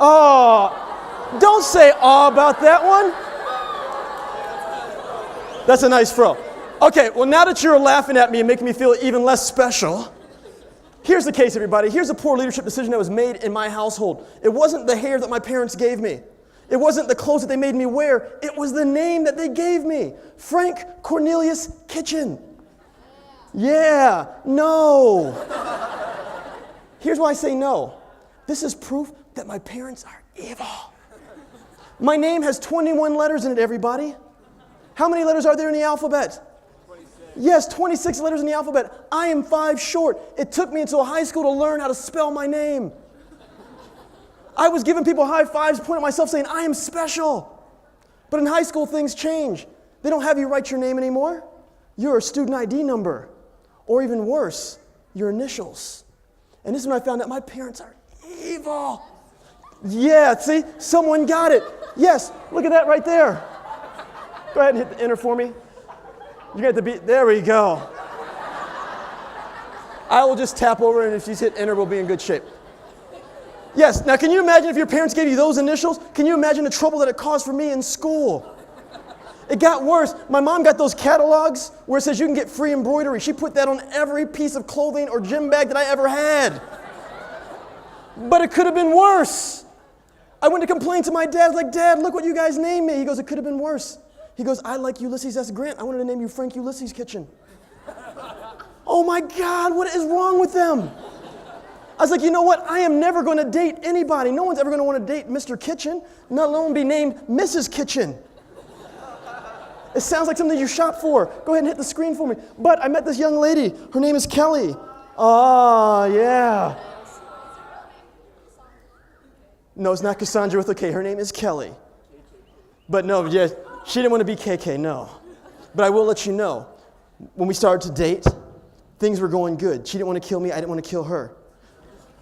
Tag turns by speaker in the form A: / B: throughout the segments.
A: Oh, don't say aw about that one. That's a nice fro. Okay, well, now that you're laughing at me and making me feel even less special, here's the case, everybody. Here's a poor leadership decision that was made in my household. It wasn't the hair that my parents gave me. It wasn't the clothes that they made me wear. It was the name that they gave me. Frank Cornelius Kitchen. Yeah, no. Here's why I say no. This is proof that my parents are evil. My name has 21 letters in it, everybody. How many letters are there in the alphabet?
B: 26.
A: Yes, 26 letters in the alphabet. I am 5 short. It took me until high school to learn how to spell my name. I was giving people high fives, pointing at myself saying, I am special. But in high school, things change. They don't have you write your name anymore. You're a student ID number. Or even worse, your initials. And this is when I found out my parents are evil. Yeah, see? Someone got it. Yes, look at that right there. Go ahead and hit the enter for me. You got the beat. There we go. I will just tap over, and if you hit enter, we'll be in good shape. Yes, now can you imagine if your parents gave you those initials? Can you imagine the trouble that it caused for me in school? It got worse. My mom got those catalogs where it says you can get free embroidery. She put that on every piece of clothing or gym bag that I ever had. But it could have been worse. I went to complain to my dad. I was like, Dad, look what you guys named me. He goes, it could have been worse. He goes, I like Ulysses S. Grant. I wanted to name you Frank Ulysses Kitchen. Oh my God, what is wrong with them? I was like, you know what? I am never going to date anybody. No one's ever going to want to date Mr. Kitchen, not alone be named Mrs. Kitchen. It sounds like something you shop for. Go ahead and hit the screen for me. But I met this young lady. Her name is Kelly. Oh, yeah. No, it's not Cassandra with a K. Her name is Kelly. But no, yeah, she didn't want to be KK, no. But I will let you know, when we started to date, things were going good. She didn't want to kill me. I didn't want to kill her.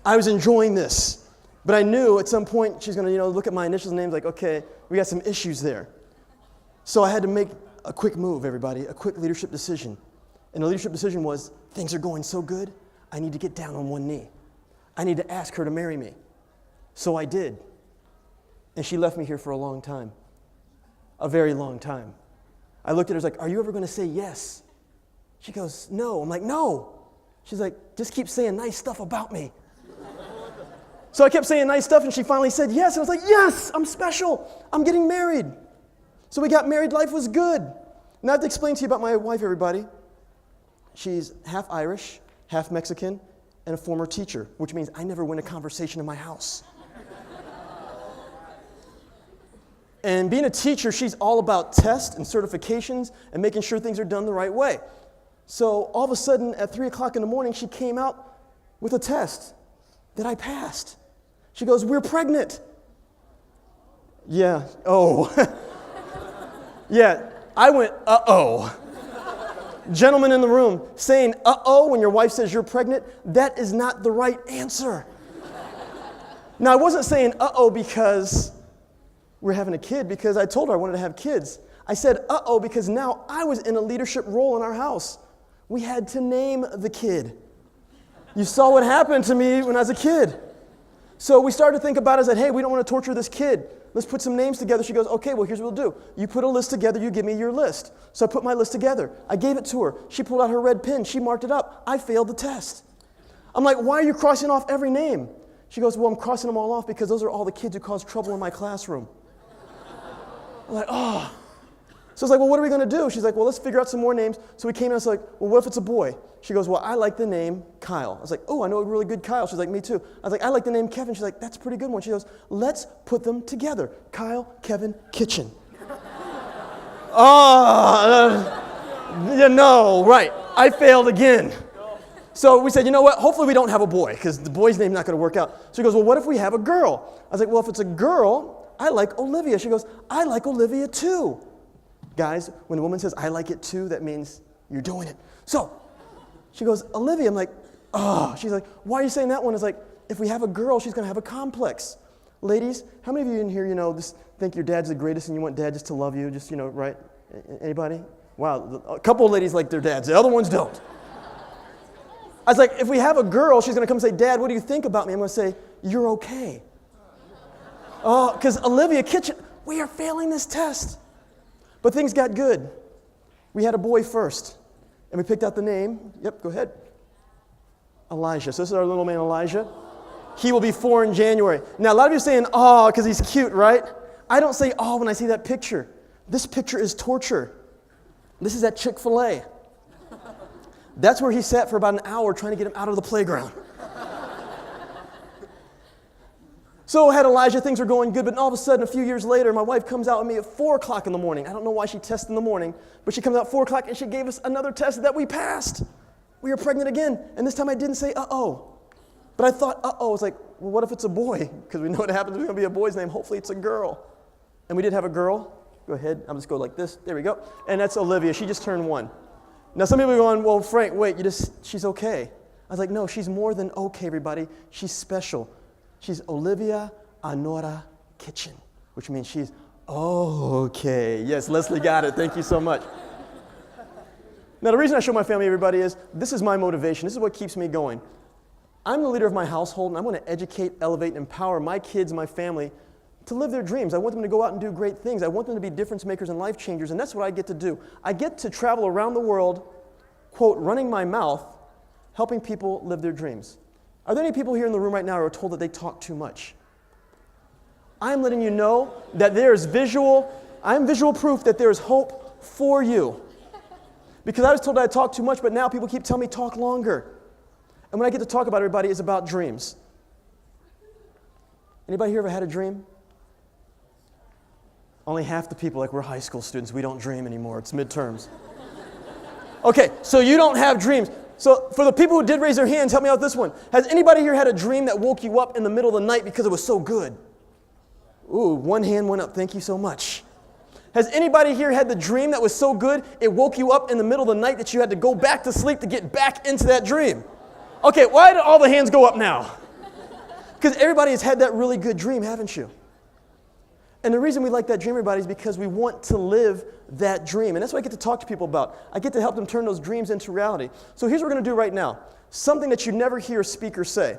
A: I was enjoying this. But I knew at some point she's going to, look at my initials and names like, okay, we got some issues there. So I had to make a quick move, everybody, a quick leadership decision. And the leadership decision was, things are going so good, I need to get down on one knee. I need to ask her to marry me. So I did. And she left me here for a long time. A very long time. I looked at her, I was like, are you ever going to say yes? She goes, no. I'm like, no. She's like, just keep saying nice stuff about me. So I kept saying nice stuff, and she finally said yes. And I was like, yes, I'm special. I'm getting married. So we got married. Life was good. Now I have to explain to you about my wife, everybody. She's half Irish, half Mexican, and a former teacher, which means I never win a conversation in my house. And being a teacher, she's all about tests and certifications and making sure things are done the right way. So all of a sudden, at 3 o'clock in the morning, she came out with a test that I passed. She goes, we're pregnant. Yeah, oh. Yeah, I went, uh-oh. Gentlemen in the room, saying uh-oh when your wife says you're pregnant, that is not the right answer. Now, I wasn't saying uh-oh because we're having a kid, because I told her I wanted to have kids. I said uh-oh because now I was in a leadership role in our house. We had to name the kid. You saw what happened to me when I was a kid. So we started to think about it. I said, hey, we don't want to torture this kid. Let's put some names together. She goes, okay, well, here's what we'll do. You put a list together. You give me your list. So I put my list together. I gave it to her. She pulled out her red pen. She marked it up. I failed the test. I'm like, why are you crossing off every name? She goes, well, I'm crossing them all off because those are all the kids who cause trouble in my classroom. I'm like, oh. So I was like, well, what are we going to do? She's like, well, let's figure out some more names. So we came in, I was like, well, what if it's a boy? She goes, well, I like the name Kyle. I was like, oh, I know a really good Kyle. She's like, me too. I was like, I like the name Kevin. She's like, that's a pretty good one. She goes, let's put them together. Kyle, Kevin, Kitchen. No, right. I failed again. So we said, you know what? Hopefully we don't have a boy because the boy's name's not going to work out. So she goes, well, what if we have a girl? I was like, well, if it's a girl, I like Olivia. She goes, I like Olivia too. Guys, when a woman says, I like it too, that means you're doing it. So she goes, Olivia. I'm like, oh. She's like, why are you saying that one? It's like, if we have a girl, she's going to have a complex. Ladies, how many of you in here, just think your dad's the greatest and you want dad just to love you? Just, right? Anybody? Wow. A couple of ladies like their dads. The other ones don't. I was like, if we have a girl, she's going to come say, Dad, what do you think about me? I'm going to say, you're okay. Oh, because Olivia Kitchen, we are failing this test. But things got good. We had a boy first, and we picked out the name. Yep, go ahead. Elijah. So this is our little man Elijah. He will be 4 in January. Now, a lot of you are saying, oh, because he's cute, right? I don't say, oh, when I see that picture. This picture is torture. This is at Chick-fil-A. That's where he sat for about an hour trying to get him out of the playground. So I had Elijah, things were going good, but all of a sudden, a few years later, my wife comes out with me at 4 o'clock in the morning. I don't know why she tests in the morning, but she comes out at 4 o'clock and she gave us another test that we passed. We were pregnant again, and this time I didn't say uh-oh. But I thought, uh-oh. I was like, well, what if it's a boy? Because we know what happens if it's going to be a boy's name. Hopefully it's a girl. And we did have a girl. Go ahead. I'll just go like this. There we go. And that's Olivia. She just turned 1. Now, some people are going, well, Frank, wait, she's okay. I was like, no, she's more than okay, everybody. She's special. She's Olivia Anora Kitchen, which means she's okay. Yes, Leslie got it. Thank you so much. Now, the reason I show my family, everybody, is this is my motivation. This is what keeps me going. I'm the leader of my household, and I'm going to educate, elevate, and empower my kids, my family, to live their dreams. I want them to go out and do great things. I want them to be difference makers and life changers, and that's what I get to do. I get to travel around the world, quote, running my mouth, helping people live their dreams. Are there any people here in the room right now who are told that they talk too much? I'm letting you know that I'm visual proof that there is hope for you. Because I was told I talk too much, but now people keep telling me talk longer. And when I get to talk about everybody, it's about dreams. Anybody here ever had a dream? Only half the people, like we're high school students, we don't dream anymore. It's midterms. Okay, so you don't have dreams. So for the people who did raise their hands, help me out with this one. Has anybody here had a dream that woke you up in the middle of the night because it was so good? Ooh, one hand went up. Thank you so much. Has anybody here had the dream that was so good, it woke you up in the middle of the night that you had to go back to sleep to get back into that dream? Okay, why did all the hands go up now? Because everybody has had that really good dream, haven't you? And the reason we like that dream, everybody, is because we want to live that dream. And that's what I get to talk to people about. I get to help them turn those dreams into reality. So here's what we're going to do right now. Something that you never hear a speaker say.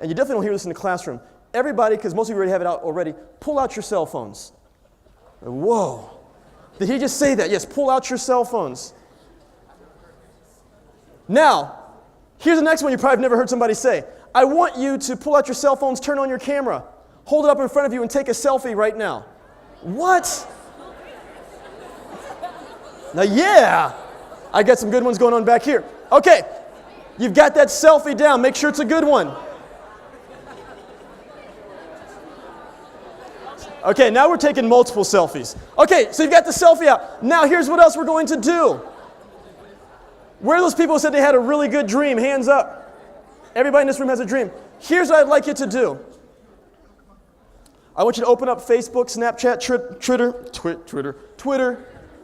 A: And you definitely don't hear this in the classroom. Everybody, because most of you already have it out already, pull out your cell phones. Whoa. Did he just say that? Yes, pull out your cell phones. Now, here's the next one you probably have never heard somebody say. I want you to pull out your cell phones, turn on your camera, hold it up in front of you, and take a selfie right now. What? Now, yeah, I got some good ones going on back here. Okay, you've got that selfie down. Make sure it's a good one. Okay, now we're taking multiple selfies. Okay, so you've got the selfie out. Now here's what else we're going to do. Where are those people who said they had a really good dream? Hands up. Everybody in this room has a dream. Here's what I'd like you to do. I want you to open up Facebook, Snapchat, Twitter,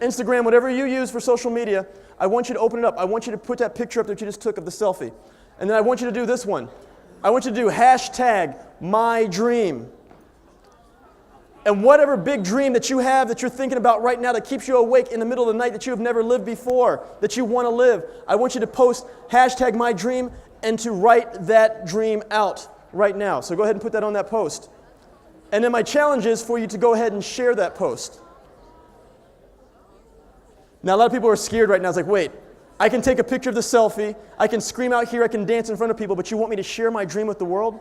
A: Instagram, whatever you use for social media. I want you to open it up. I want you to put that picture up that you just took of the selfie. And then I want you to do this one. I want you to do #MyDream. And whatever big dream that you have that you're thinking about right now that keeps you awake in the middle of the night that you have never lived before, that you want to live, I want you to post #MyDream and to write that dream out right now. So go ahead and put that on that post. And then my challenge is for you to go ahead and share that post. Now, a lot of people are scared right now. It's like, wait, I can take a picture of the selfie, I can scream out here, I can dance in front of people, but you want me to share my dream with the world?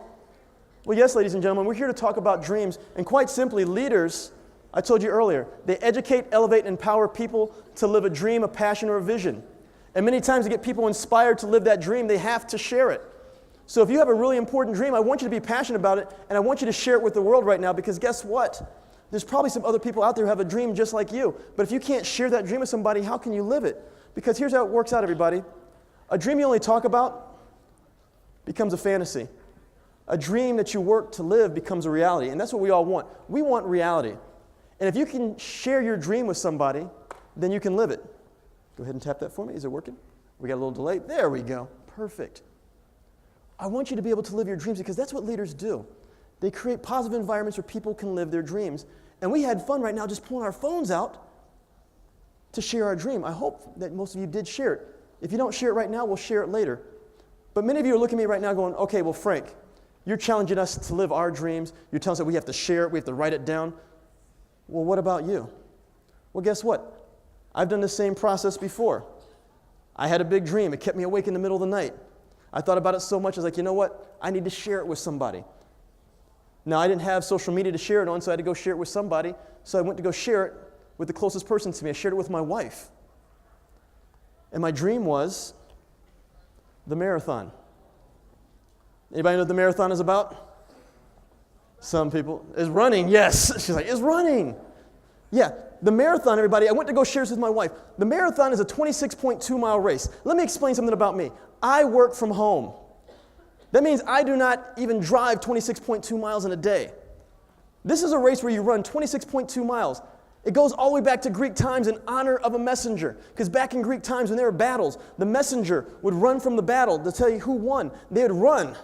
A: Well, yes, ladies and gentlemen, we're here to talk about dreams. And quite simply, leaders, I told you earlier, they educate, elevate, and empower people to live a dream, a passion, or a vision. And many times to get people inspired to live that dream, they have to share it. So if you have a really important dream, I want you to be passionate about it, and I want you to share it with the world right now, because guess what? There's probably some other people out there who have a dream just like you. But if you can't share that dream with somebody, how can you live it? Because here's how it works out, everybody. A dream you only talk about becomes a fantasy. A dream that you work to live becomes a reality, and that's what we all want. We want reality. And if you can share your dream with somebody, then you can live it. Go ahead and tap that for me. Is it working? We got a little delay. There we go. Perfect. I want you to be able to live your dreams because that's what leaders do. They create positive environments where people can live their dreams. And we had fun right now just pulling our phones out to share our dream. I hope that most of you did share it. If you don't share it right now, we'll share it later. But many of you are looking at me right now going, okay, well, Frank, You're challenging us to live our dreams. You're telling us that we have to share it, we have to write it down. Well, what about you? Well, guess what? I've done the same process before. I had a big dream. It kept me awake in the middle of the night. I thought about it so much, I was like, you know what? I need to share it with somebody. Now, I didn't have social media to share it on, so I had to go share it with somebody. So I went to go share it with the closest person to me. I shared it with my wife. And my dream was the marathon. Anybody know what the marathon is about? Some people. Is running, yes. She's like, it's running. Yeah, the marathon, everybody, I went to go share this with my wife. The marathon is a 26.2-mile race. Let me explain something about me. I work from home. That means I do not even drive 26.2 miles in a day. This is a race where you run 26.2 miles. It goes all the way back to Greek times in honor of a messenger. Because back in Greek times when there were battles, the messenger would run from the battle to tell you who won. They would run.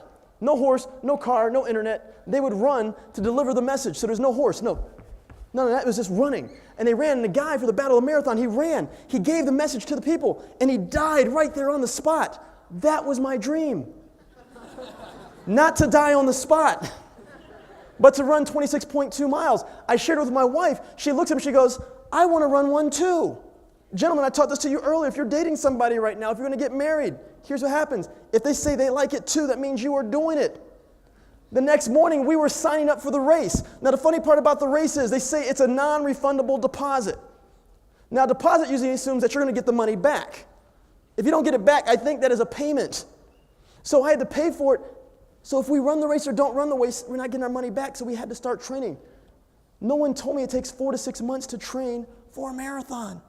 A: No horse, no car, no internet. They would run to deliver the message. So there's no horse, none of that. It was just running. And they ran, and the guy for the Battle of the Marathon, he ran. He gave the message to the people, and he died right there on the spot. That was my dream. Not to die on the spot, but to run 26.2 miles. I shared it with my wife. She looks at me, she goes, I want to run one too. Gentlemen, I taught this to you earlier. If you're dating somebody right now, if you're going to get married, here's what happens. If they say they like it too, that means you are doing it. The next morning, we were signing up for the race. Now, the funny part about the race is they say it's a non-refundable deposit. Now, deposit usually assumes that you're going to get the money back. If you don't get it back, I think that is a payment. So I had to pay for it. So if we run the race or don't run the race, we're not getting our money back, so we had to start training. No one told me it takes 4 to 6 months to train for a marathon.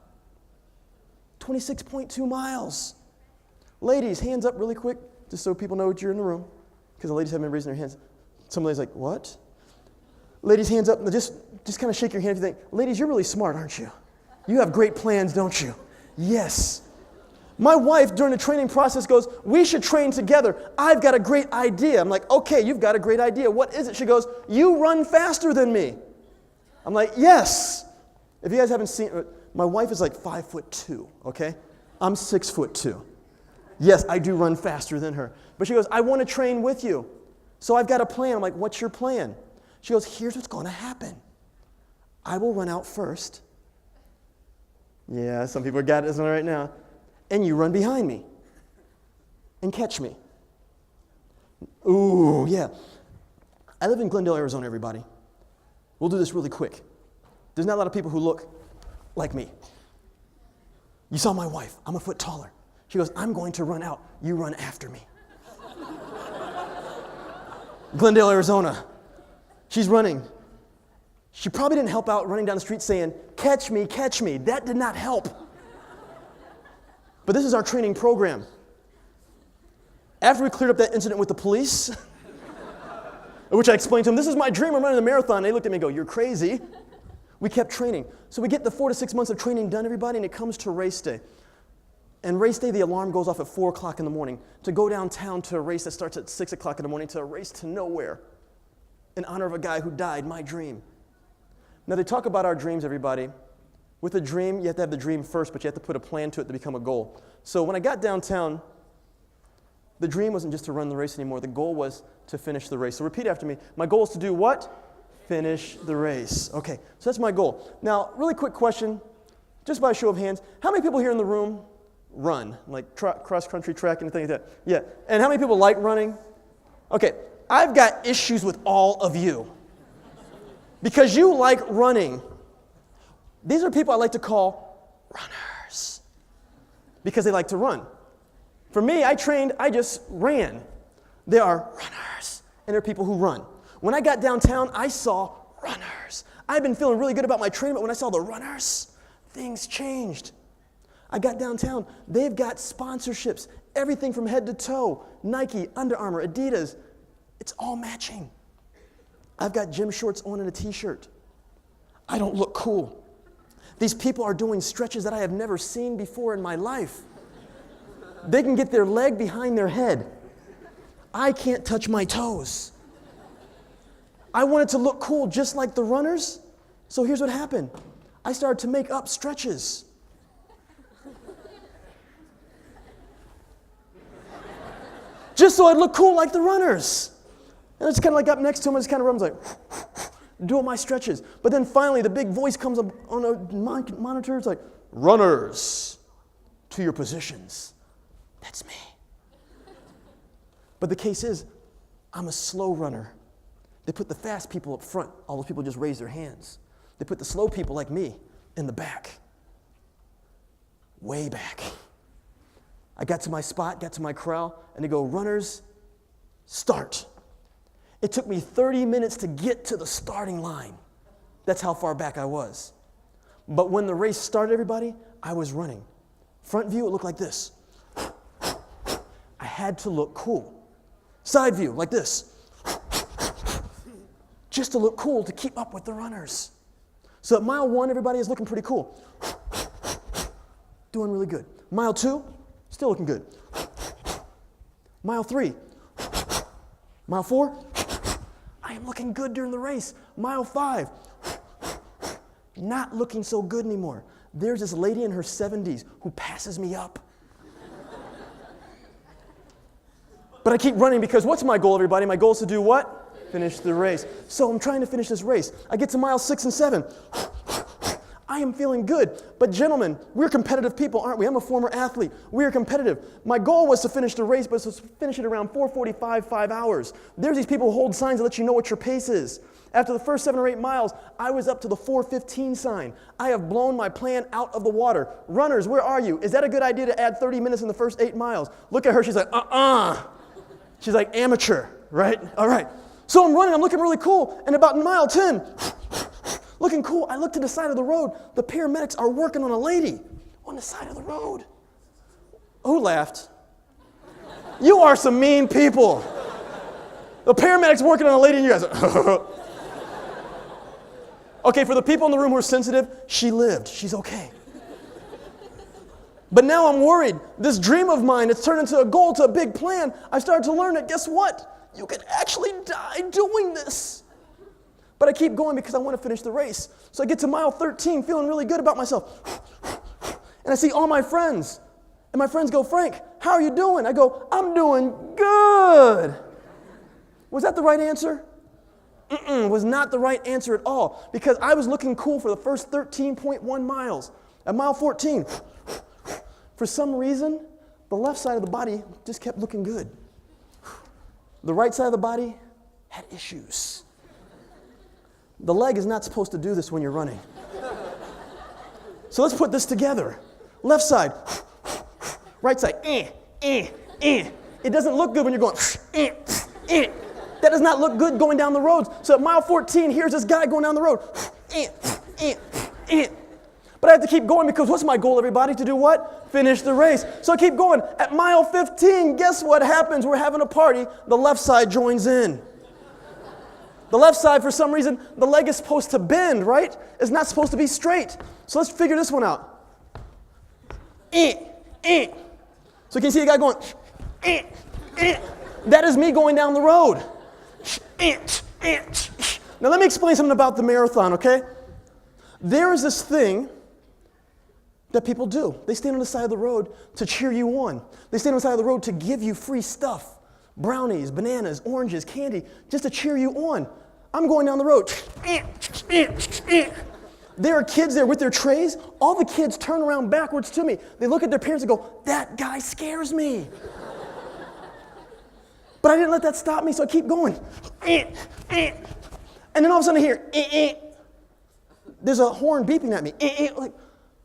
A: 26.2 miles. Ladies, hands up really quick, just so people know that you're in the room, because the ladies haven't been raising their hands. Some ladies like, what? Ladies, hands up, just kind of shake your hand if you think, ladies, you're really smart, aren't you? You have great plans, don't you? Yes. My wife, during the training process, goes, we should train together. I've got a great idea. I'm like, okay, you've got a great idea. What is it? She goes, you run faster than me. I'm like, yes. If you guys haven't seen, my wife is like 5'2", okay? I'm 6'2". Yes, I do run faster than her. But she goes, I want to train with you. So I've got a plan. I'm like, what's your plan? She goes, here's what's going to happen. I will run out first. Yeah, some people got this one right now. And you run behind me and catch me. Ooh, yeah. I live in Glendale, Arizona, everybody. We'll do this really quick. There's not a lot of people who look like me. You saw my wife. I'm a foot taller. She goes, I'm going to run out. You run after me. Glendale, Arizona. She's running. She probably didn't help out running down the street saying, catch me, catch me. That did not help. But this is our training program. After we cleared up that incident with the police, which I explained to them, this is my dream, I'm running the marathon. They looked at me and go, you're crazy. We kept training. So we get the 4 to 6 months of training done, everybody, and it comes to race day. And race day, the alarm goes off at 4 o'clock in the morning to go downtown to a race that starts at 6 o'clock in the morning to a race to nowhere in honor of a guy who died, my dream. Now, they talk about our dreams, everybody. With a dream, you have to have the dream first, but you have to put a plan to it to become a goal. So when I got downtown, the dream wasn't just to run the race anymore. The goal was to finish the race. So repeat after me. My goal is to do what? Finish the race. Okay, so that's my goal. Now, really quick question, just by a show of hands. How many people here in the room run? Like cross-country track, anything like that? Yeah. And how many people like running? Okay, I've got issues with all of you. Because you like running. These are people I like to call runners because they like to run. For me, I just ran. There are runners, and there are people who run. When I got downtown, I saw runners. I've been feeling really good about my training, but when I saw the runners, things changed. I got downtown. They've got sponsorships, everything from head to toe, Nike, Under Armour, Adidas. It's all matching. I've got gym shorts on and a t-shirt. I don't look cool. These people are doing stretches that I have never seen before in my life. They can get their leg behind their head. I can't touch my toes. I wanted to look cool just like the runners, so here's what happened. I started to make up stretches. Just so I'd look cool like the runners. And I just kind of like got next to him, I just kind of runs like, doing my stretches. But then finally, the big voice comes up on a monitor. It's like, runners, to your positions. That's me. But the case is, I'm a slow runner. They put the fast people up front. All those people just raise their hands. They put the slow people like me in the back. Way back. I got to my spot, got to my corral, and they go, runners, start. It took me 30 minutes to get to the starting line. That's how far back I was. But when the race started, everybody, I was running. Front view, it looked like this. I had to look cool. Side view, like this. Just to look cool, to keep up with the runners. So at mile 1, everybody is looking pretty cool. Doing really good. Mile 2, still looking good. Mile 3, mile 4, I am looking good during the race. Mile 5, not looking so good anymore. There's this lady in her 70s who passes me up. But I keep running because what's my goal, everybody? My goal is to do what? Finish the race. So I'm trying to finish this race. I get to mile 6 and 7. I am feeling good. But gentlemen, we're competitive people, aren't we? I'm a former athlete. We are competitive. My goal was to finish the race, but it was to finish it around 4:45, 5 hours. There's these people who hold signs to let you know what your pace is. After the first 7 or 8 miles, I was up to the 4:15 sign. I have blown my plan out of the water. Runners, where are you? Is that a good idea to add 30 minutes in the first 8 miles? Look at her. She's like, She's like, amateur, right? All right. So I'm running. I'm looking really cool. And about mile 10, looking cool, I look to the side of the road. The paramedics are working on a lady on the side of the road. Who laughed? You are some mean people. The paramedics working on a lady and you guys are, Okay, for the people in the room who are sensitive, she lived. She's okay. But now I'm worried. This dream of mine, it's turned into a goal, to a big plan. I started to learn that, guess what? You can actually die doing this. But I keep going because I want to finish the race. So I get to mile 13 feeling really good about myself. And I see all my friends. And my friends go, Frank, how are you doing? I go, I'm doing good. Was that the right answer? Was not the right answer at all. Because I was looking cool for the first 13.1 miles. At mile 14, for some reason, the left side of the body just kept looking good. The right side of the body had issues. The leg is not supposed to do this when you're running. So let's put this together. Left side, right side, It doesn't look good when you're going, That does not look good going down the roads. So at mile 14, here's this guy going down the road. But I have to keep going because what's my goal, everybody? To do what? Finish the race. So I keep going. At mile 15, guess what happens? We're having a party. The left side joins in. The left side, for some reason, the leg is supposed to bend, right? It's not supposed to be straight. So let's figure this one out. So can you see the guy going, That is me going down the road. Now let me explain something about the marathon, okay? There is this thing that people do. They stand on the side of the road to cheer you on. They stand on the side of the road to give you free stuff. Brownies, bananas, oranges, candy, just to cheer you on. I'm going down the road. There are kids there with their trays. All the kids turn around backwards to me. They look at their parents and go, that guy scares me. But I didn't let that stop me, so I keep going. And then all of a sudden I hear, there's a horn beeping at me. Like,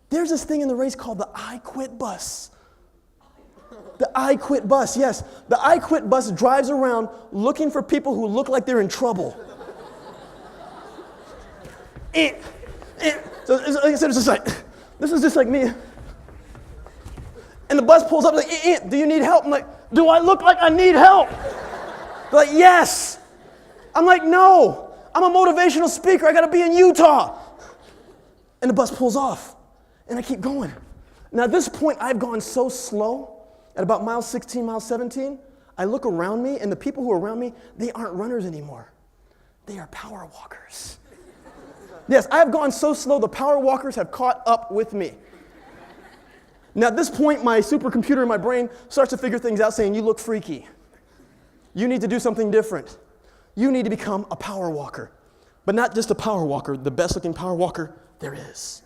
A: there's this thing in the race called the I Quit bus. The I Quit bus, yes. The I Quit bus drives around looking for people who look like they're in trouble. So like I said, this is just like me. And the bus pulls up like, do you need help? I'm like, do I look like I need help? They're like, yes. I'm like, no. I'm a motivational speaker. I got to be in Utah. And the bus pulls off. And I keep going. Now at this point, I've gone so slow. At about mile 16, mile 17, I look around me, and the people who are around me, they aren't runners anymore. They are power walkers. Yes, I have gone so slow, the power walkers have caught up with me. Now at this point, my supercomputer in my brain starts to figure things out saying, you look freaky. You need to do something different. You need to become a power walker. But not just a power walker, the best looking power walker there is.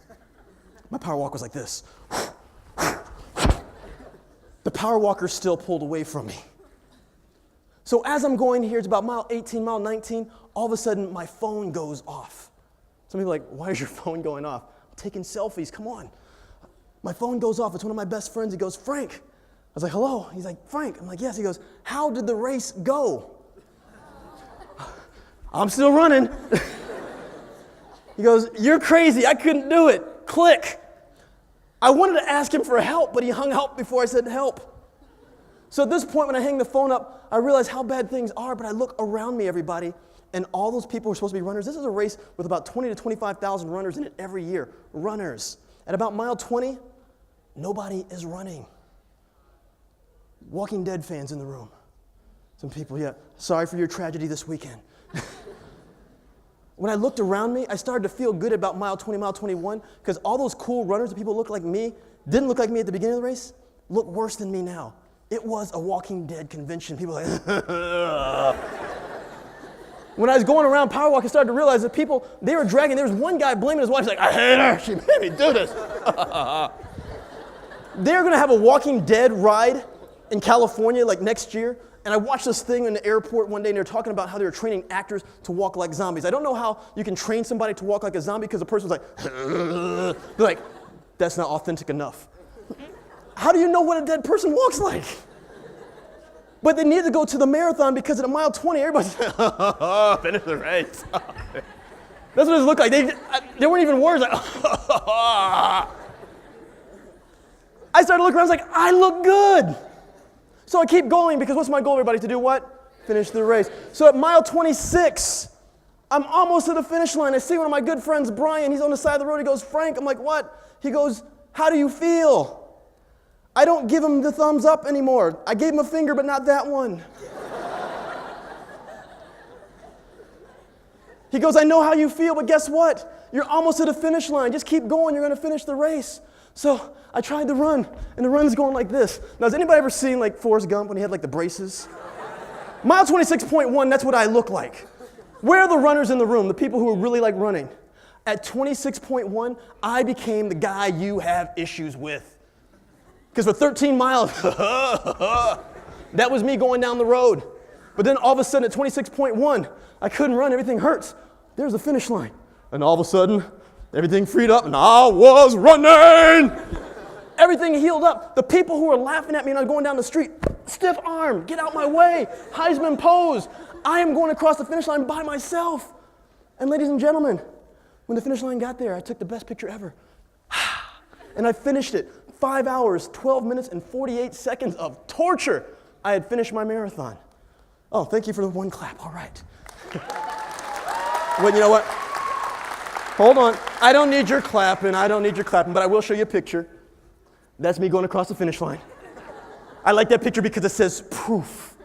A: My power walk was like this. The power walker still pulled away from me. So as I'm going here, it's about mile 18, mile 19, all of a sudden my phone goes off. Some people are like, why is your phone going off? I'm taking selfies, come on. My phone goes off, it's one of my best friends. He goes, Frank. I was like, hello? He's like, Frank. I'm like, yes. He goes, how did the race go? I'm still running. He goes, you're crazy, I couldn't do it. Click. I wanted to ask him for help, but he hung up before I said help. So at this point, when I hang the phone up, I realize how bad things are, but I look around me, everybody, and all those people who are supposed to be runners. This is a race with about 20 to 25,000 runners in it every year. Runners. At about mile 20, nobody is running. Walking Dead fans in the room. Some people, yeah, sorry for your tragedy this weekend. When I looked around me, I started to feel good about mile 20, mile 21, because all those cool runners, the people who look like me, didn't look like me at the beginning of the race, look worse than me now. It was a Walking Dead convention. People were like, when I was going around power walk, I started to realize that people, they were dragging. There was one guy blaming his wife. He's like, I hate her. She made me do this. They're going to have a Walking Dead ride in California like next year. And I watched this thing in the airport one day, and they were talking about how they were training actors to walk like zombies. I don't know how you can train somebody to walk like a zombie because the person was like, they're like, that's not authentic enough. How do you know what a dead person walks like? But they needed to go to the marathon because at a mile 20, everybody's finish the race. That's what it looked like. They weren't even words. Like, I started looking around, I was like, I look good. So I keep going because what's my goal, everybody? To do what? Finish the race. So at mile 26, I'm almost to the finish line. I see one of my good friends, Brian. He's on the side of the road. He goes, Frank. I'm like, what? He goes, how do you feel? I don't give him the thumbs up anymore. I gave him a finger, but not that one. He goes, I know how you feel, but guess what? You're almost to the finish line. Just keep going. You're going to finish the race. So I tried to run, and the run's going like this. Now, has anybody ever seen like Forrest Gump when he had like the braces? Mile 26.1, that's what I look like. Where are the runners in the room, the people who really like running? At 26.1, I became the guy you have issues with. Because for 13 miles, that was me going down the road. But then all of a sudden at 26.1, I couldn't run, everything hurts. There's the finish line. And all of a sudden, everything freed up and I was running. Everything healed up. The people who were laughing at me when I was going down the street, stiff arm, get out my way, Heisman pose. I am going across the finish line by myself. And ladies and gentlemen, when the finish line got there, I took the best picture ever. And I finished it. 5 hours, 12 minutes, and 48 seconds of torture. I had finished my marathon. Oh, thank you for the one clap. All right. Well, you know what? Hold on. I don't need your clapping. But I will show you a picture. That's me going across the finish line. I like that picture because it says proof.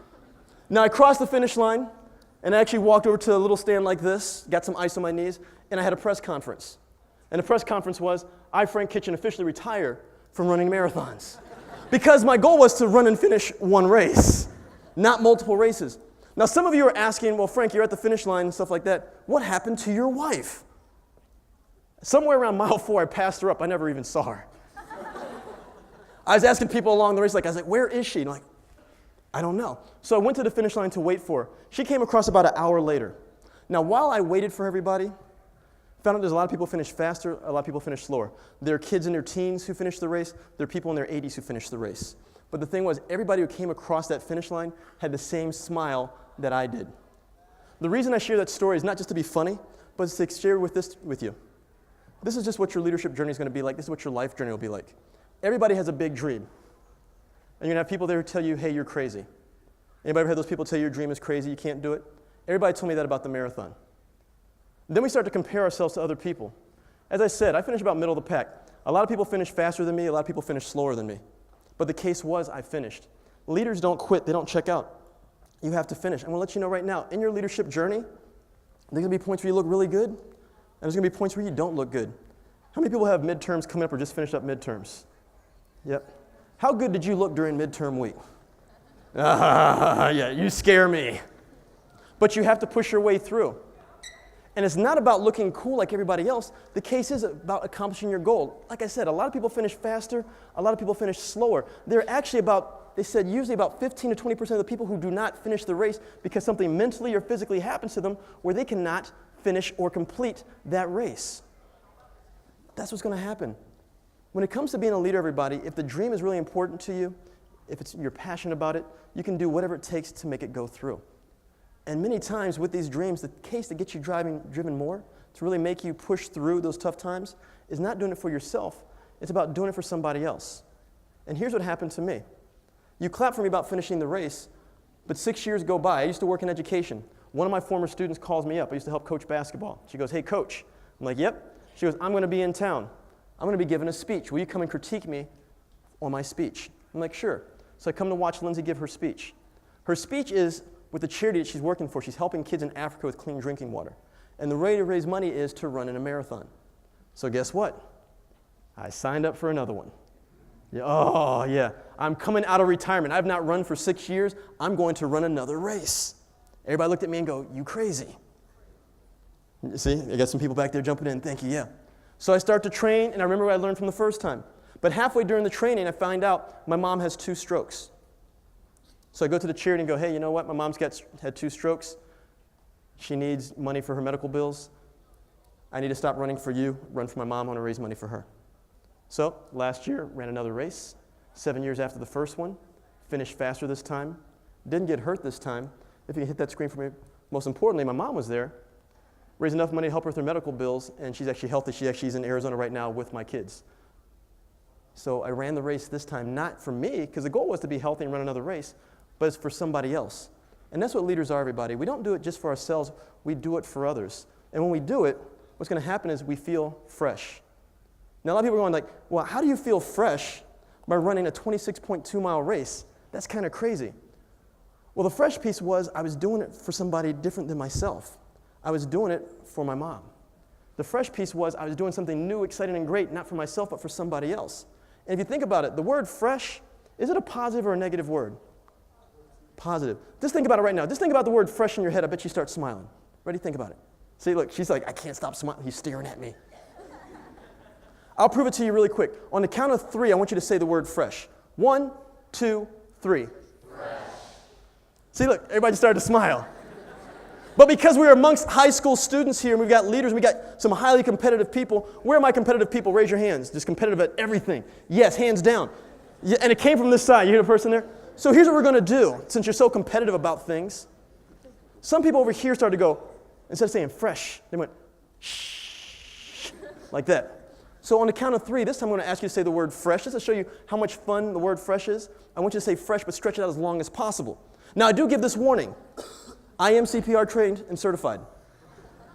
A: Now, I crossed the finish line, and I actually walked over to a little stand like this, got some ice on my knees, and I had a press conference. And the press conference was, I, Frank Kitchen, officially retire from running marathons. Because my goal was to run and finish one race, not multiple races. Now, some of you are asking, well, Frank, you're at the finish line and stuff like that. What happened to your wife? Somewhere around mile 4, I passed her up. I never even saw her. I was asking people along the race, I was like, where is she? And like, I don't know. So I went to the finish line to wait for her. She came across about an hour later. Now, while I waited for everybody, found out there's a lot of people finish faster, a lot of people finish slower. There are kids in their teens who finish the race. There are people in their 80s who finish the race. But the thing was, everybody who came across that finish line had the same smile that I did. The reason I share that story is not just to be funny, but it's to share this with you. This is just what your leadership journey is going to be like. This is what your life journey will be like. Everybody has a big dream. And you're going to have people there who tell you, hey, you're crazy. Anybody ever had those people tell you your dream is crazy, you can't do it? Everybody told me that about the marathon. Then we start to compare ourselves to other people. As I said, I finished about middle of the pack. A lot of people finish faster than me. A lot of people finish slower than me. But the case was I finished. Leaders don't quit. They don't check out. You have to finish. I'm going to let you know right now, in your leadership journey, there's going to be points where you look really good, and there's going to be points where you don't look good. How many people have midterms coming up or just finished up midterms? Yep. How good did you look during midterm week? Yeah, you scare me. but you have to push your way through. And it's not about looking cool like everybody else. The case is about accomplishing your goal. Like I said, a lot of people finish faster, a lot of people finish slower. They're actually they said usually about 15 to 20% of the people who do not finish the race because something mentally or physically happens to them where they cannot finish or complete that race. That's what's going to happen. When it comes to being a leader, everybody, if the dream is really important to you, if you're passionate about it, you can do whatever it takes to make it go through. And many times with these dreams, the case that gets you driven more, to really make you push through those tough times, is not doing it for yourself. It's about doing it for somebody else. And here's what happened to me. You clap for me about finishing the race, but 6 years go by. I used to work in education. One of my former students calls me up. I used to help coach basketball. She goes, "Hey, coach." I'm like, "Yep." She goes, "I'm going to be in town. I'm going to be giving a speech. Will you come and critique me on my speech?" I'm like, "Sure." So I come to watch Lindsay give her speech. Her speech is with the charity that she's working for. She's helping kids in Africa with clean drinking water. And the way to raise money is to run in a marathon. So guess what? I signed up for another one. Yeah, oh, yeah. I'm coming out of retirement. I've not run for 6 years. I'm going to run another race. Everybody looked at me and go, "You crazy." You see, I got some people back there jumping in. Thank you, yeah. So I start to train, and I remember what I learned from the first time. But halfway during the training, I find out my mom has 2 strokes. So I go to the charity and go, "Hey, you know what? My mom's had 2 strokes. She needs money for her medical bills. I need to stop running for you, run for my mom. I want to raise money for her." So last year, ran another race, 7 years after the first one, finished faster this time, didn't get hurt this time. If you can hit that screen for me. Most importantly, my mom was there, raised enough money to help her with her medical bills, and she's actually healthy. She actually is in Arizona right now with my kids. So I ran the race this time, not for me, because the goal was to be healthy and run another race, but it's for somebody else. And that's what leaders are, everybody. We don't do it just for ourselves. We do it for others. And when we do it, what's going to happen is we feel fresh. Now, a lot of people are going like, "Well, how do you feel fresh by running a 26.2-mile race? That's kind of crazy." Well, the fresh piece was I was doing it for somebody different than myself. I was doing it for my mom. The fresh piece was I was doing something new, exciting, and great, not for myself, but for somebody else. And if you think about it, the word fresh, is it a positive or a negative word? Positive. Just think about it right now. Just think about the word fresh in your head. I bet you start smiling. Ready? Think about it. See, look, she's like, "I can't stop smiling." He's staring at me. I'll prove it to you really quick. On the count of 3, I want you to say the word fresh. 1, 2, 3. Fresh. See, look, everybody started to smile. But because we're amongst high school students here, and we've got leaders, and we've got some highly competitive people. Where are my competitive people? Raise your hands. Just competitive at everything. Yes, hands down. Yeah, and it came from this side. You hear the person there? So here's what we're going to do, since you're so competitive about things. Some people over here started to go, instead of saying fresh, they went, shh, like that. So on the count of 3, this time I'm going to ask you to say the word fresh, just to show you how much fun the word fresh is. I want you to say fresh, but stretch it out as long as possible. Now, I do give this warning. I am CPR trained and certified,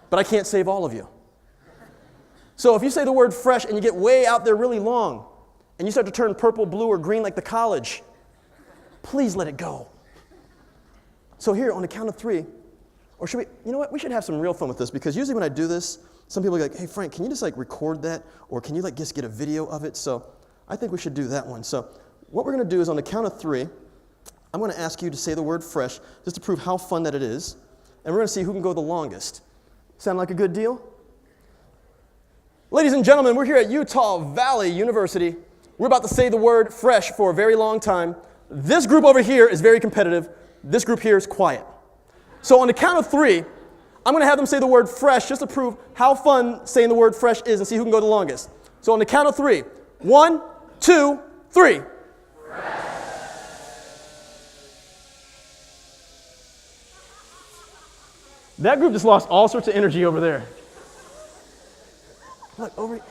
A: but I can't save all of you. So if you say the word fresh and you get way out there really long, and you start to turn purple, blue, or green like the college, please let it go. So here, on the count of 3, or should we, you know what, we should have some real fun with this, because usually when I do this, some people are like, "Hey, Frank, can you just record that? Or can you just get a video of it?" So I think we should do that one. So what we're going to do is on the count of 3, I'm going to ask you to say the word fresh, just to prove how fun that it is. And we're going to see who can go the longest. Sound like a good deal? Ladies and gentlemen, we're here at Utah Valley University. We're about to say the word fresh for a very long time. This group over here is very competitive. This group here is quiet. So on the count of 3, I'm going to have them say the word fresh just to prove how fun saying the word fresh is and see who can go the longest. So on the count of 3, 1, 2, 3. Fresh. That group just lost all sorts of energy over there. Look, over here.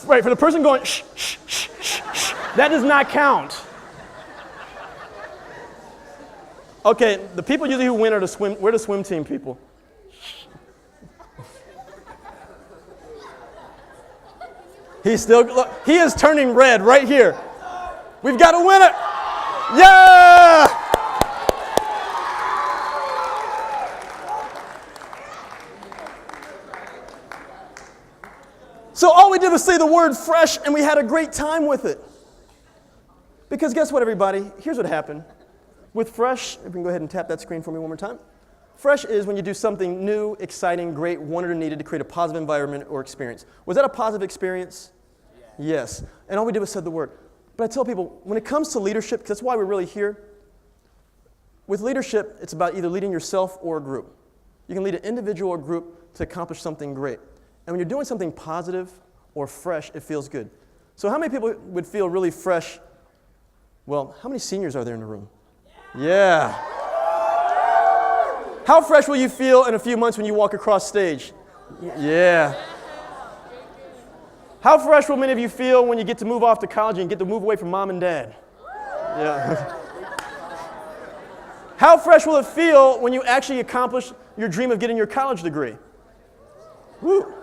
A: Right, for the person going, shh, shh, shh, shh, shh, that does not count. Okay, the people usually who win are we're the swim team people. He's still, look, he is turning red right here. We've got a winner. Yeah! So all we did was say the word fresh, and we had a great time with it. Because guess what, everybody? Here's what happened. With Fresh, if you can go ahead and tap that screen for me one more time. Fresh is when you do something new, exciting, great, wanted or needed to create a positive environment or experience. Was that a positive experience? Yes. And all we did was said the word. But I tell people, when it comes to leadership, because that's why we're really here, with leadership, it's about either leading yourself or a group. You can lead an individual or group to accomplish something great. And when you're doing something positive or fresh, it feels good. So how many people would feel really fresh? Well, how many seniors are there in the room? Yeah. How fresh will you feel in a few months when you walk across stage? Yeah. How fresh will many of you feel when you get to move off to college and get to move away from mom and dad? Yeah. How fresh will it feel when you actually accomplish your dream of getting your college degree? Woo.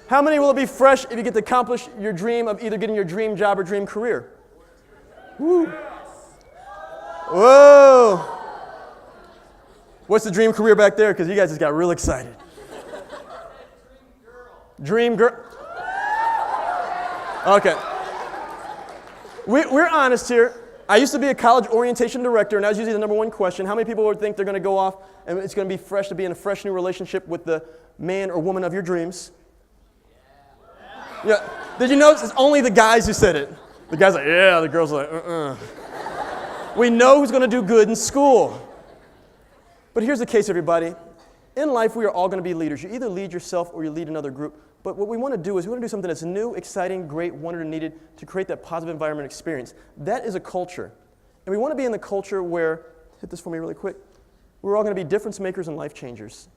A: How many will it be fresh if you get to accomplish your dream of either getting your dream job or dream career? Woo. Whoa. What's the dream career back there? Because you guys just got real excited. Dream girl. Okay. We're honest here. I used to be a college orientation director, and that was usually the number one question. How many people would think they're going to go off and it's going to be fresh to be in a fresh new relationship with the man or woman of your dreams? Yeah. Did you notice it's only the guys who said it? The guys are like, yeah, the girls are like, We know who's going to do good in school. But here's the case, everybody. In life, we are all going to be leaders. You either lead yourself or you lead another group. But what we want to do is we want to do something that's new, exciting, great, wanted, and needed to create that positive environment experience. That is a culture. And we want to be in the culture where, hit this for me really quick, we're all going to be difference makers and life changers.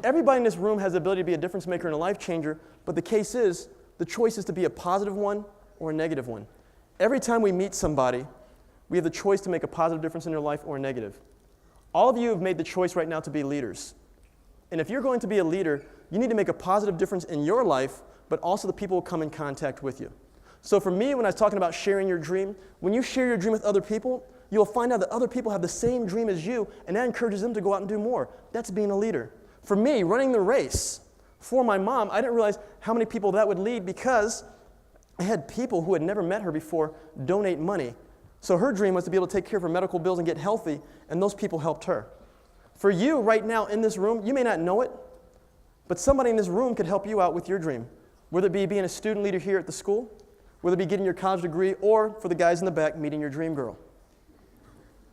A: Everybody in this room has the ability to be a difference maker and a life changer, but the case is, the choice is to be a positive one or a negative one. Every time we meet somebody, we have the choice to make a positive difference in their life or a negative. All of you have made the choice right now to be leaders. And if you're going to be a leader, you need to make a positive difference in your life, but also the people who come in contact with you. So for me, when I was talking about sharing your dream, when you share your dream with other people, you'll find out that other people have the same dream as you, and that encourages them to go out and do more. That's being a leader. For me, running the race for my mom, I didn't realize how many people that would lead because I had people who had never met her before donate money. So her dream was to be able to take care of her medical bills and get healthy, and those people helped her. For you right now in this room, you may not know it, but somebody in this room could help you out with your dream, whether it be being a student leader here at the school, whether it be getting your college degree, or for the guys in the back, meeting your dream girl.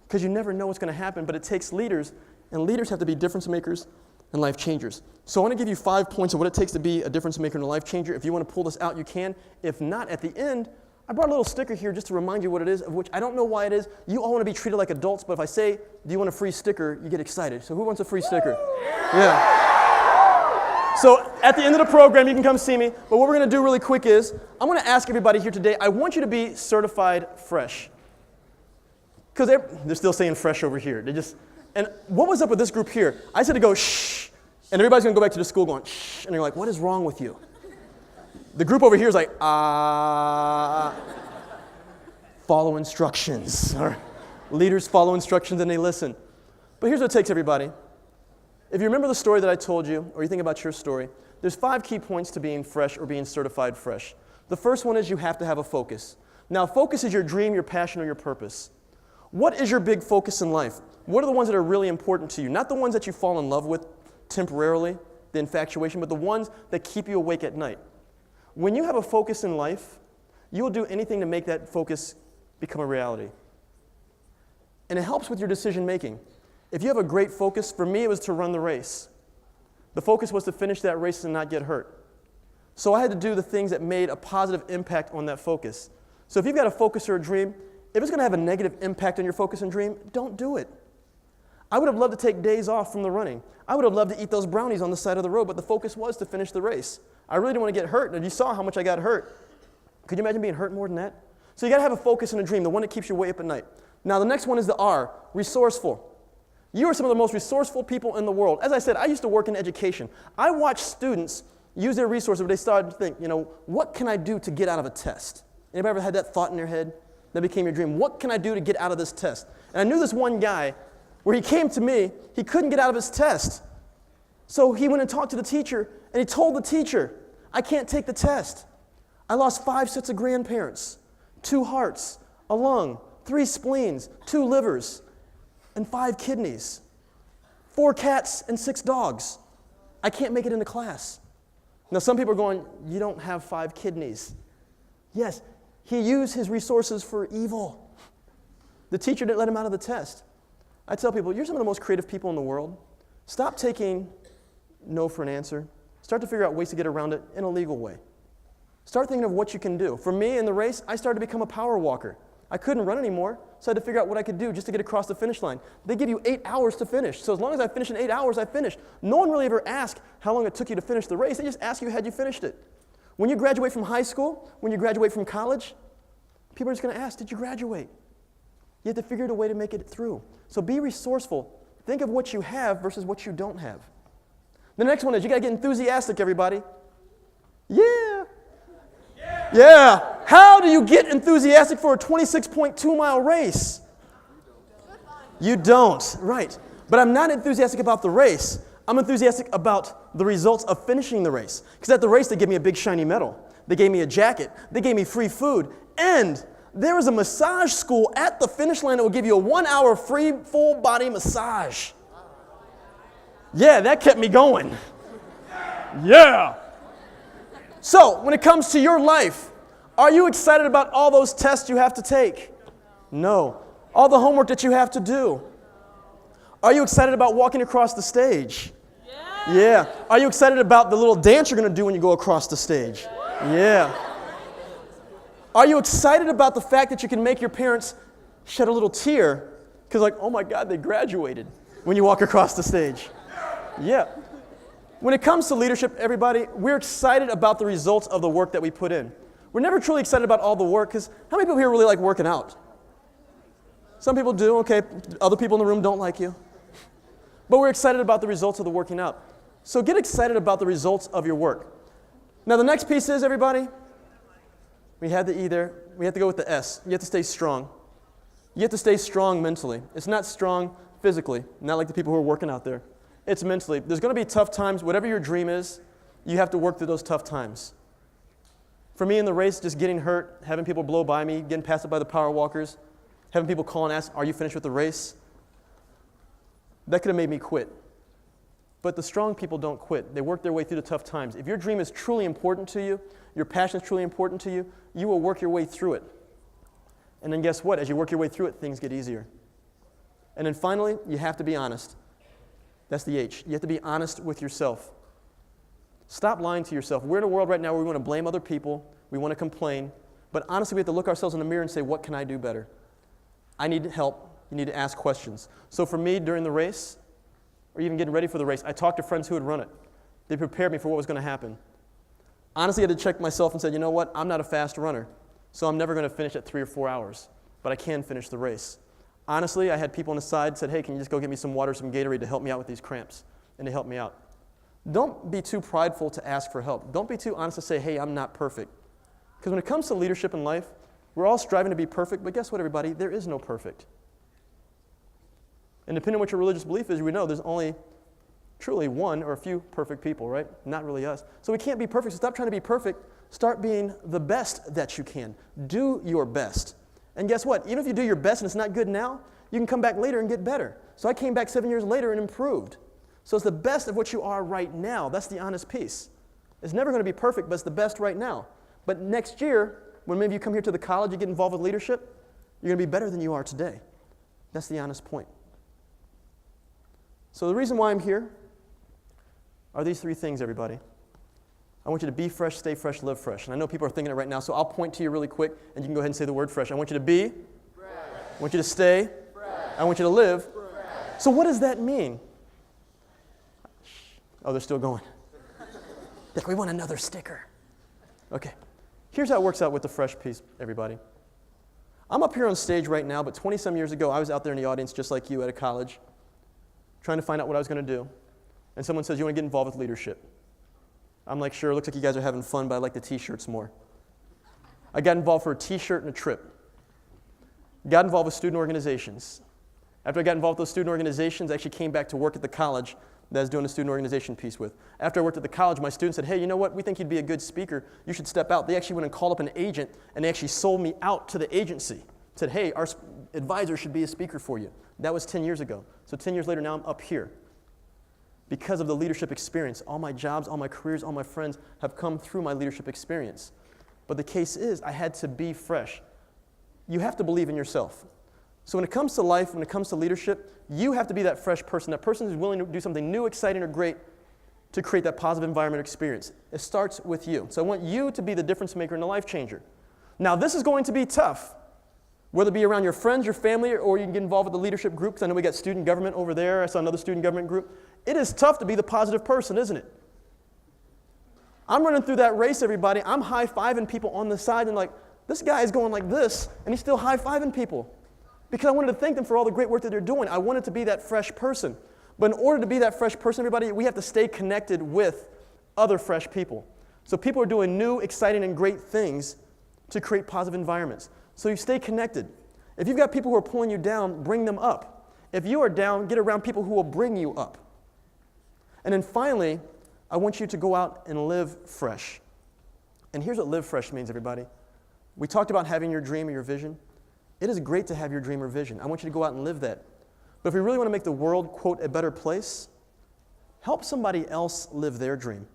A: Because you never know what's going to happen, but it takes leaders, and leaders have to be difference makers and life changers. So I want to give you 5 points of what it takes to be a difference maker and a life changer. If you want to pull this out, you can. If not, at the end, I brought a little sticker here just to remind you what it is, of which I don't know why it is. You all want to be treated like adults, but if I say, do you want a free sticker, you get excited. So who wants a free sticker? Yeah. So at the end of the program, you can come see me. But what we're going to do really quick is, I'm going to ask everybody here today, I want you to be certified fresh. Because they're still saying fresh over here. And what was up with this group here? I said to go, shh, and everybody's going to go back to the school going, shh, and you're like, what is wrong with you? The group over here is like, follow instructions. Leaders follow instructions and they listen. But here's what it takes, everybody. If you remember the story that I told you, or you think about your story, there's 5 key points to being fresh or being certified fresh. The first one is you have to have a focus. Now, focus is your dream, your passion, or your purpose. What is your big focus in life? What are the ones that are really important to you? Not the ones that you fall in love with temporarily, the infatuation, but the ones that keep you awake at night. When you have a focus in life, you will do anything to make that focus become a reality. And it helps with your decision making. If you have a great focus, for me it was to run the race. The focus was to finish that race and not get hurt. So I had to do the things that made a positive impact on that focus. So if you've got a focus or a dream, if it's going to have a negative impact on your focus and dream, don't do it. I would have loved to take days off from the running. I would have loved to eat those brownies on the side of the road, but the focus was to finish the race. I really didn't want to get hurt, and you saw how much I got hurt. Could you imagine being hurt more than that? So you got to have a focus and a dream, the one that keeps you way up at night. Now the next one is the R, resourceful. You are some of the most resourceful people in the world. As I said, I used to work in education. I watched students use their resources, but they started to think, what can I do to get out of a test? Anybody ever had that thought in their head? That became your dream. What can I do to get out of this test? And I knew this one guy where he came to me, he couldn't get out of his test. So he went and talked to the teacher, and he told the teacher, I can't take the test. I lost 5 sets of grandparents, 2 hearts, a lung, 3 spleens, 2 livers, and 5 kidneys, 4 cats and 6 dogs. I can't make it into class. Now, some people are going, you don't have 5 kidneys. Yes, he used his resources for evil. The teacher didn't let him out of the test. I tell people, you're some of the most creative people in the world. Stop taking no for an answer. Start to figure out ways to get around it in a legal way. Start thinking of what you can do. For me in the race, I started to become a power walker. I couldn't run anymore, so I had to figure out what I could do just to get across the finish line. They give you 8 hours to finish, so as long as I finish in 8 hours, I finished. No one really ever asked how long it took you to finish the race. They just ask you, had you finished it? When you graduate from high school, when you graduate from college, people are just going to ask, did you graduate? You have to figure out a way to make it through. So be resourceful. Think of what you have versus what you don't have. The next one is you got to get enthusiastic, everybody. Yeah. Yeah. How do you get enthusiastic for a 26.2-mile race? You don't. Right. But I'm not enthusiastic about the race. I'm enthusiastic about the results of finishing the race. Because at the race, they gave me a big shiny medal. They gave me a jacket. They gave me free food. And there was a massage school at the finish line that will give you a 1-hour free full-body massage. Yeah, that kept me going. Yeah. So, when it comes to your life, are you excited about all those tests you have to take? No. All the homework that you have to do? Are you excited about walking across the stage? Yeah. Are you excited about the little dance you're going to do when you go across the stage? Yeah. Are you excited about the fact that you can make your parents shed a little tear because like, oh my God, they graduated when you walk across the stage? Yeah. When it comes to leadership, everybody, we're excited about the results of the work that we put in. We're never truly excited about all the work because how many people here really like working out? Some people do, okay. Other people in the room don't like you. But we're excited about the results of the working out. So get excited about the results of your work. Now the next piece is, everybody, we had the E there. We have to go with the S. You have to stay strong. You have to stay strong mentally. It's not strong physically, not like the people who are working out there. It's mentally. There's going to be tough times. Whatever your dream is, you have to work through those tough times. For me in the race, just getting hurt, having people blow by me, getting passed up by the power walkers, having people call and ask, are you finished with the race? That could have made me quit. But the strong people don't quit. They work their way through the tough times. If your dream is truly important to you, your passion is truly important to you, you will work your way through it. And then guess what? As you work your way through it, things get easier. And then finally, you have to be honest. That's the H. You have to be honest with yourself. Stop lying to yourself. We're in a world right now where we want to blame other people, we want to complain, but honestly we have to look ourselves in the mirror and say, what can I do better? I need help. You need to ask questions. So for me, during the race, or even getting ready for the race, I talked to friends who had run it. They prepared me for what was going to happen. Honestly, I had to check myself and said, you know what? I'm not a fast runner, so I'm never going to finish at 3 or 4 hours, but I can finish the race. Honestly, I had people on the side said, hey, can you just go get me some water, some Gatorade to help me out with these cramps? And they helped me out. Don't be too prideful to ask for help. Don't be too honest to say, hey, I'm not perfect. Because when it comes to leadership in life, we're all striving to be perfect, but guess what, everybody? There is no perfect. And depending on what your religious belief is, we know there's only truly one or a few perfect people, right? Not really us. So we can't be perfect, so stop trying to be perfect. Start being the best that you can. Do your best. And guess what? Even if you do your best and it's not good now, you can come back later and get better. So I came back 7 years later and improved. So it's the best of what you are right now. That's the honest piece. It's never going to be perfect, but it's the best right now. But next year, when maybe you come here to the college, you get involved with leadership, you're going to be better than you are today. That's the honest point. So the reason why I'm here are these 3 things, everybody. I want you to be fresh, stay fresh, live fresh. And I know people are thinking it right now, so I'll point to you really quick, and you can go ahead and say the word fresh. I want you to be fresh. I want you to stay fresh. I want you to live fresh. So what does that mean? Oh, they're still going. Like, we want another sticker. Okay. Here's how it works out with the fresh piece, everybody. I'm up here on stage right now, but 20-some years ago, I was out there in the audience just like you at a college, trying to find out what I was going to do. And someone says, you want to get involved with leadership? I'm like, sure, looks like you guys are having fun, but I like the T-shirts more. I got involved for a T-shirt and a trip. Got involved with student organizations. After I got involved with those student organizations, I actually came back to work at the college that I was doing the student organization piece with. After I worked at the college, my students said, hey, you know what? We think you'd be a good speaker. You should step out. They actually went and called up an agent, and they actually sold me out to the agency. said, hey, our advisor should be a speaker for you. That was 10 years ago. So 10 years later, now I'm up here. Because of the leadership experience, all my jobs, all my careers, all my friends have come through my leadership experience. But the case is, I had to be fresh. You have to believe in yourself. So when it comes to life, when it comes to leadership, you have to be that fresh person, that person who's willing to do something new, exciting, or great to create that positive environment experience. It starts with you. So I want you to be the difference maker and the life changer. Now, this is going to be tough, whether it be around your friends, your family, or you can get involved with the leadership group, because I know we got student government over there. I saw another student government group. It is tough to be the positive person, isn't it? I'm running through that race, everybody. I'm high-fiving people on the side, and like, this guy is going like this, and he's still high-fiving people. Because I wanted to thank them for all the great work that they're doing. I wanted to be that fresh person. But in order to be that fresh person, everybody, we have to stay connected with other fresh people. So people are doing new, exciting, and great things to create positive environments. So you stay connected. If you've got people who are pulling you down, bring them up. If you are down, get around people who will bring you up. And then finally, I want you to go out and live fresh. And here's what live fresh means, everybody. We talked about having your dream or your vision. It is great to have your dream or vision. I want you to go out and live that. But if we really want to make the world, quote, a better place, help somebody else live their dream.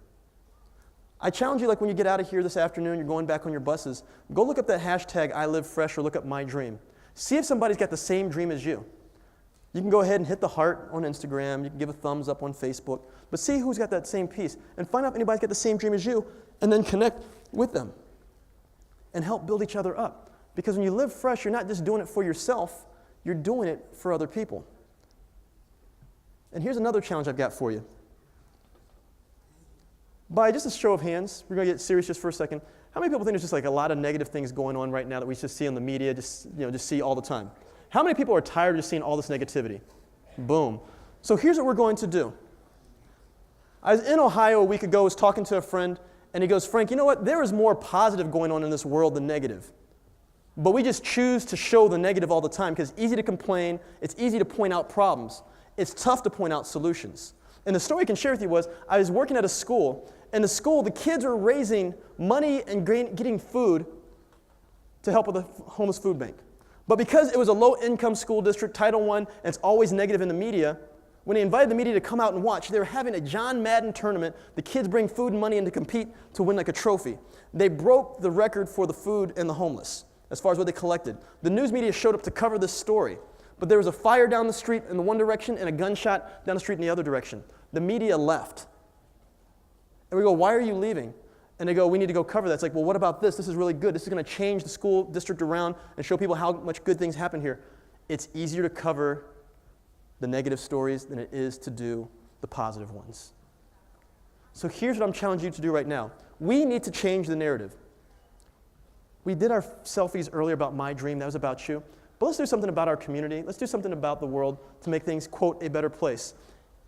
A: I challenge you, like when you get out of here this afternoon, you're going back on your buses, go look up that hashtag #ILiveFresh or look up my dream. See if somebody's got the same dream as you. You can go ahead and hit the heart on Instagram. You can give a thumbs up on Facebook. But see who's got that same piece and find out if anybody's got the same dream as you and then connect with them and help build each other up. Because when you live fresh, you're not just doing it for yourself, you're doing it for other people. And here's another challenge I've got for you. By just a show of hands, we're going to get serious just for a second. How many people think there's just like a lot of negative things going on right now that we just see on the media, just see all the time? How many people are tired of just seeing all this negativity? Boom. So here's what we're going to do. I was in Ohio a week ago, was talking to a friend, and he goes, Frank, you know what? There is more positive going on in this world than negative. But we just choose to show the negative all the time because it's easy to complain. It's easy to point out problems. It's tough to point out solutions. And the story I can share with you was I was working at a school. In the school, the kids were raising money and getting food to help with the homeless food bank. But because it was a low-income school district, Title I, and it's always negative in the media, when they invited the media to come out and watch, they were having a John Madden tournament. The kids bring food and money in to compete to win like a trophy. They broke the record for the food and the homeless as far as what they collected. The news media showed up to cover this story. But there was a fire down the street in the one direction and a gunshot down the street in the other direction. The media left. And we go, why are you leaving? And they go, we need to go cover that. It's like, well, what about this? This is really good. This is going to change the school district around and show people how much good things happen here. It's easier to cover the negative stories than it is to do the positive ones. So here's what I'm challenging you to do right now. We need to change the narrative. We did our selfies earlier about my dream. That was about you. But let's do something about our community. Let's do something about the world to make things, quote, a better place.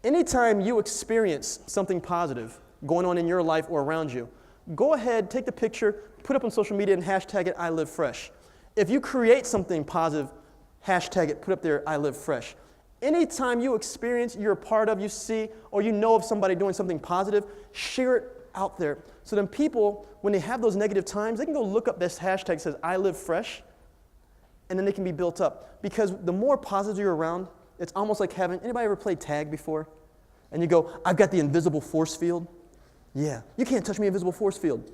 A: Anytime you experience something positive going on in your life or around you, go ahead, take the picture, put it up on social media and hashtag it #ILiveFresh. If you create something positive, hashtag it, put up there #ILiveFresh. Anytime you experience, you're a part of, you see, or you know of somebody doing something positive, share it out there. So then people, when they have those negative times, they can go look up this hashtag that says #ILiveFresh, and then they can be built up. Because the more positive you're around, it's almost like having, anybody ever played tag before? And you go, I've got the invisible force field. Yeah, you can't touch me, invisible force field.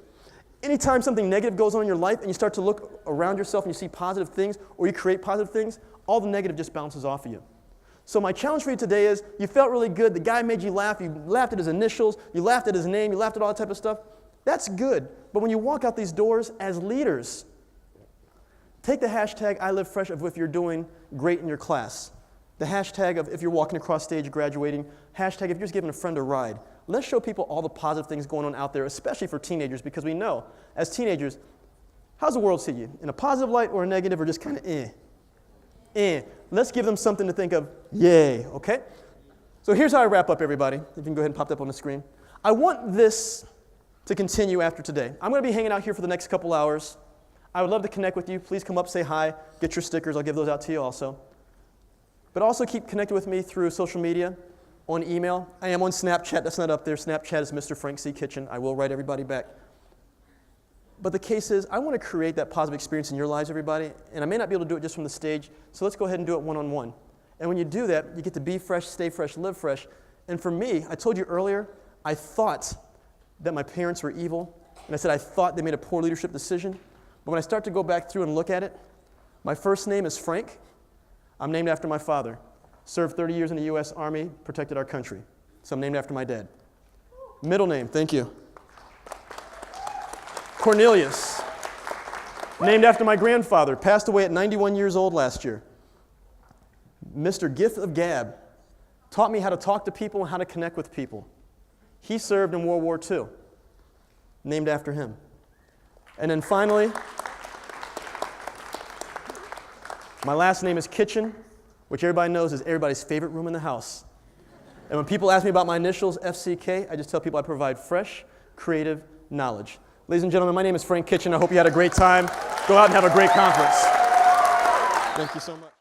A: Anytime something negative goes on in your life and you start to look around yourself and you see positive things or you create positive things, all the negative just bounces off of you. So my challenge for you today is you felt really good. The guy made you laugh. You laughed at his initials. You laughed at his name. You laughed at all that type of stuff. That's good. But when you walk out these doors as leaders, take the hashtag #ILiveFresh of if you're doing great in your class. The hashtag of if you're walking across stage graduating. Hashtag if you're just giving a friend a ride. Let's show people all the positive things going on out there, especially for teenagers, because we know, as teenagers, how's the world see you? In a positive light or a negative or just kind of Let's give them something to think of, yay, okay? So here's how I wrap up, everybody. If you can go ahead and pop that up on the screen. I want this to continue after today. I'm going to be hanging out here for the next couple hours. I would love to connect with you. Please come up, say hi, get your stickers. I'll give those out to you also. But also keep connected with me through social media, on email. I am on Snapchat. That's not up there. Snapchat is Mr. Frank C. Kitchen. I will write everybody back. But the case is, I want to create that positive experience in your lives, everybody, and I may not be able to do it just from the stage, so let's go ahead and do it one-on-one. And when you do that, you get to be fresh, stay fresh, live fresh. And for me, I told you earlier, I thought that my parents were evil, and I said I thought they made a poor leadership decision. But when I start to go back through and look at it, my first name is Frank. I'm named after my father. Served 30 years in the U.S. Army, protected our country. So I'm named after my dad. Middle name, thank you. Cornelius, named after my grandfather, passed away at 91 years old last year. Mr. Gift of Gab taught me how to talk to people and how to connect with people. He served in World War II, named after him. And then finally, my last name is Kitchen, which everybody knows is everybody's favorite room in the house. And when people ask me about my initials, FCK, I just tell people I provide fresh, creative knowledge. Ladies and gentlemen, my name is Frank Kitchen. I hope you had a great time. Go out and have a great conference. Thank you so much.